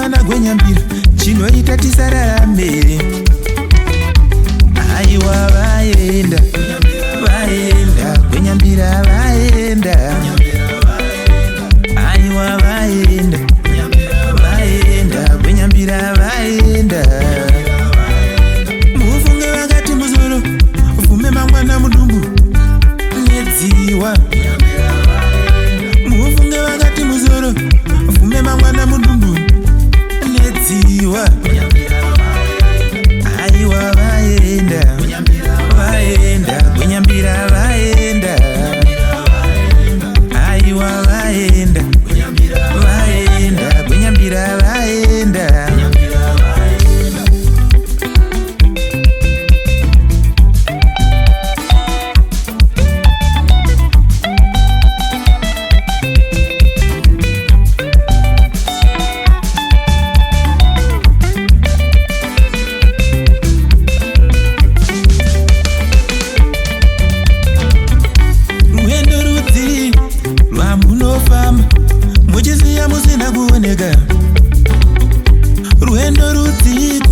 vana gwenyambira chinoita tisararame. Aiwa vaenda gwenyambira vaenda. Aiwa vaenda gwenyambira vaenda. Mufunge vakati muzoro fume mangwana mudumbu nedziwa. Mufunge vakati muzoro fume mangwana mudumbu nedziwa. Aiwa vaenda gwenyambira vaenda. Aiwa vaenda gwenyambira vaenda. Muchiziya musina kuoneka. Ruendo rudziko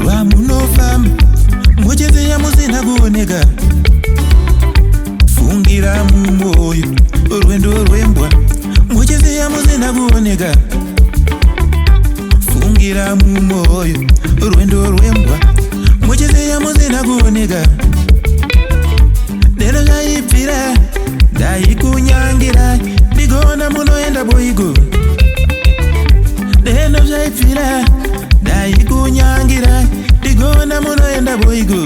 rwamunofamba muchiziya musina kuoneka. Fungira mumwoyo rwendo rwembwa muchiziya musina kuoneka. Fungira mumwoyo rwendo rwembwa muchiziya musina kuoneka. Lero zvaibvira ndaikunyangira ndigona munoenda boigo. Lero zvaibvira ndaikunyangira ndigona munoenda boigo.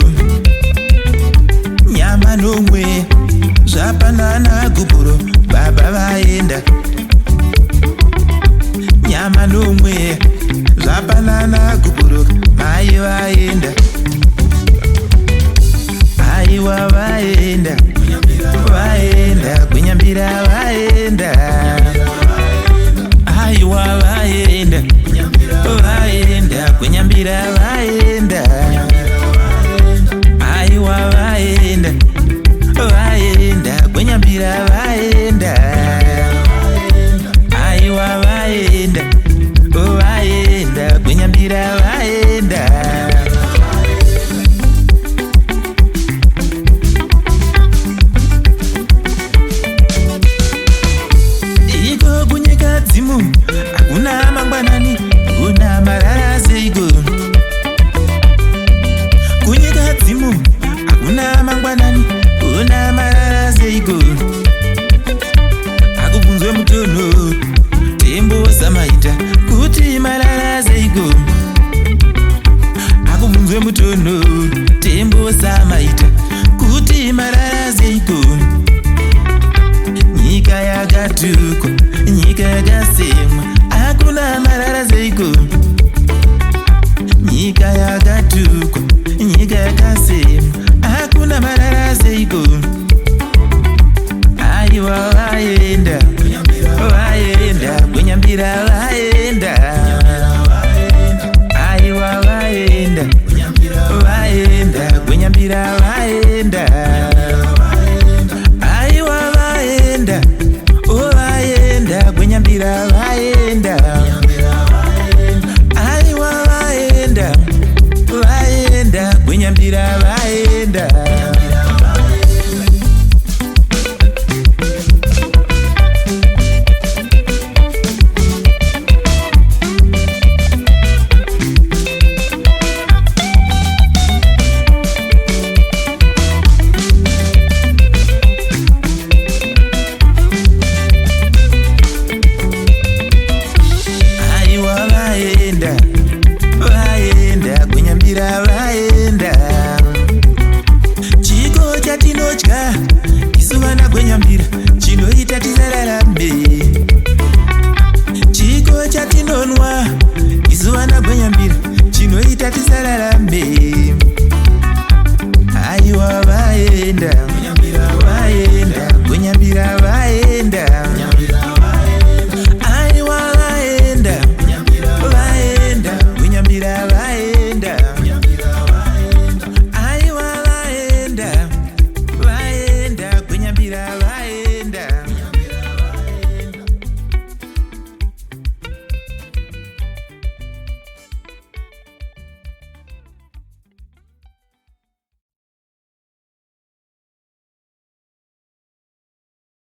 Nyama nomwe zvapanana gubhuro baba vaenda. Nyama nomwe zvapanana gubhuro mai vaenda. Aiwa vaenda gwenyambira vaenda. Aiwa vaenda gwenyambira vaenda. Aiwa vaenda gwenyambira vaenda. Aiwa vaenda gwenyambira vaenda. Dzimu hakuna mangwanani, kuna marara zeigo. Kunyika dzimu hakuna mangwanani, kuna marara zeigo. Akubvunzwe mutono tembo samaita kuti marara zeigo. Akubvunzwe mutono tembo samaita kuti marara zeigo. Nyika yakatukwa, nyika yakasemwa, hakuna marara zeigo. Nyika yakatukwa, nyika yakasemwa, hakuna marara zeigo. Aiwa vaenda gwenyambira vaenda.